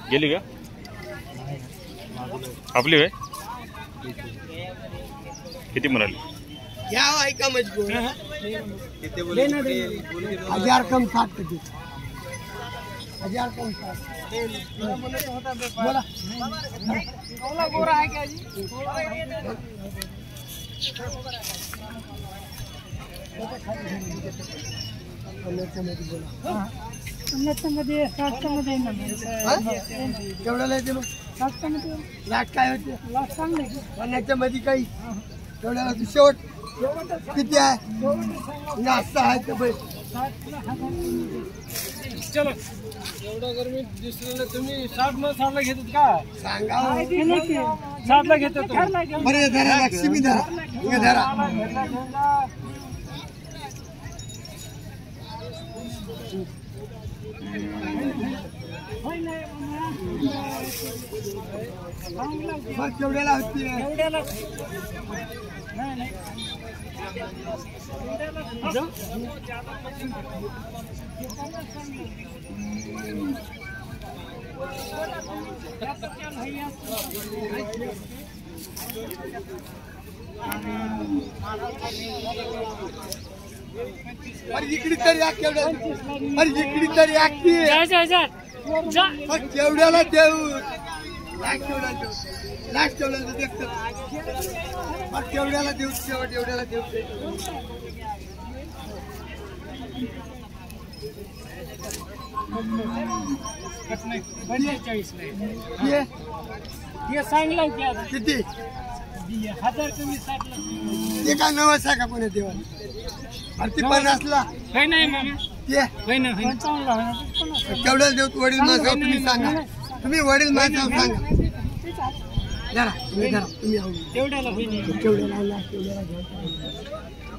गेली का आपली होय किती म्हणाली क्या ऐका मजबूर हजार कम 60 का 1000 कम 60 बोला गोरा है क्या जी मध्ये 60 मध्ये केवढ्याला येते मग 60 मध्ये लाट काय होते लाट चांगले पन्नासच्या मध्ये काही केवढ्याला शेवट किती आहे जास्त आहे तर चलो एवढा गरमी दिसलेलं तुम्ही 60 ला घेतात का सांगा 60 ला घेतात बरे धरा लक्ष्मी धरा केवढ्याला होती इकडे तरी या केवढ्या इकडे तरी या केवढ्याला देऊ लास्ट केवढ्याला देखत केवढ्याला देऊ शेवट एवढ्याला देऊ सांगला किती 1000 कमी 60 ला ते काय नवस आहे का कोणी देवा अरे 50 ला काही नाही मामा ते काही नाही केवढ्याला देऊ वडील माझा तुम्ही सांगा तुम्ही वडील माझा सांगा जरा तुम्ही केवढ्याला केवढ्याला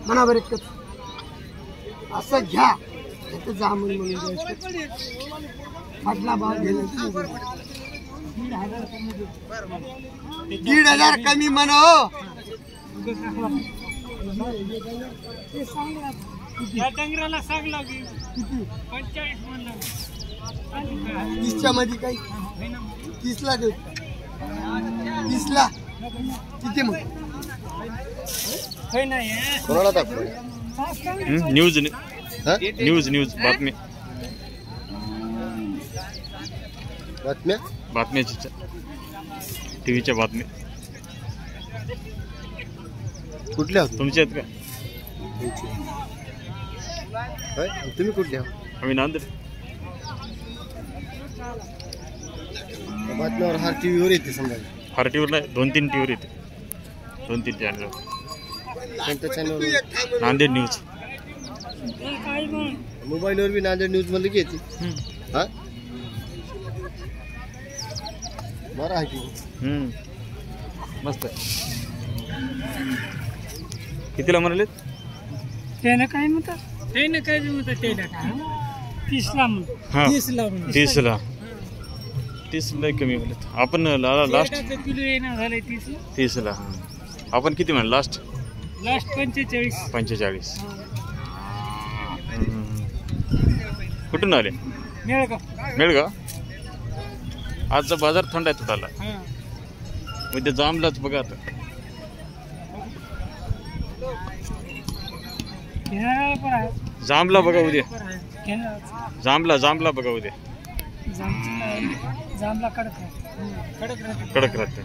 म्हणा बरं असं घ्या जा म्हणून म्हटला भाव गेला 1500 कमी म्हणो डंगराला सांगला 45 म्हणलं 30च्या मध्ये काही 30 ला देऊ 30 ला किती मग नाही कोणाला दाखव न्यूज बातमी बातम्याच्या टीव्हीच्या बातमी कुठल्या तुमच्या आहेत का तुम्ही कुठल्या आम्ही नांदेड बातम्यावर हर टीव्हीवर येते समजा हर टीव्हीवर नाही 2-3 टीव्हीवर येते 2-3 चॅनल कोणत्या चॅनल नांदेड न्यूज मोबाईलवर बी नांदेड न्यूज मध्ये येते हा बरं आहे की मस्त कितीला म्हणाले त्यानं काय म्हणतात त्यानं काय म्हणतात त्याला काय 30 ला म्हणतात 30 ला कमी म्हणत आपण लास्ट किलो येणार झाले 30 ला आपण किती म्हणलं लास्ट 45 कुठून आले मेळगाव आजचा बाजार थंड आहे थोडाला उद्या जांभलाच बघा आता जांभला बघा उद्या जांभला बघा उद्या जांभला कडक राहते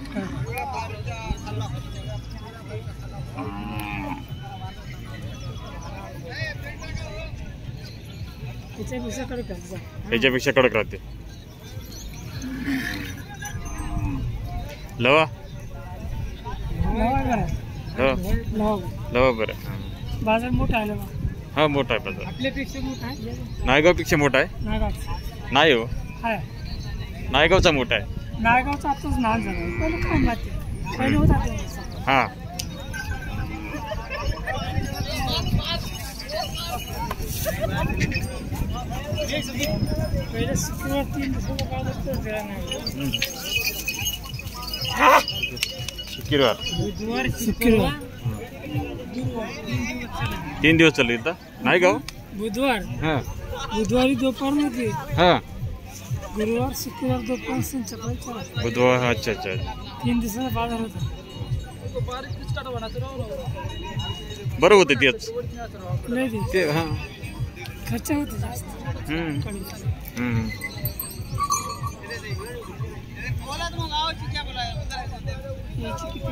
त्याच्यापेक्षा कडक राहते लवा बरं बाजार मोठा आहे हा मोठा आहे बाजार आपल्यापेक्षा मोठा आहे नायगावपेक्षा मोठा आहे नाही हो नायगावचा मोठा आहे नायगावचा आताच नाव झालं पहिलं काय माहिती पहिलं होता हा पहिले शुक्रवार 3 शुक्रवार 3 दिवस चालू इथं नायगाव बुधवार हां बुधवारी दोपहरमध्ये हां गुरुवार शुक्रवार दोपहर संध्याकाळी 4 वाजता. बुधवार अच्छा अच्छा 3 दिवसाचा बाजार होता. बरं होतं तेच लय दिवस ते हां खर्च होतो जास्त. हम्म. हम्म. याची किती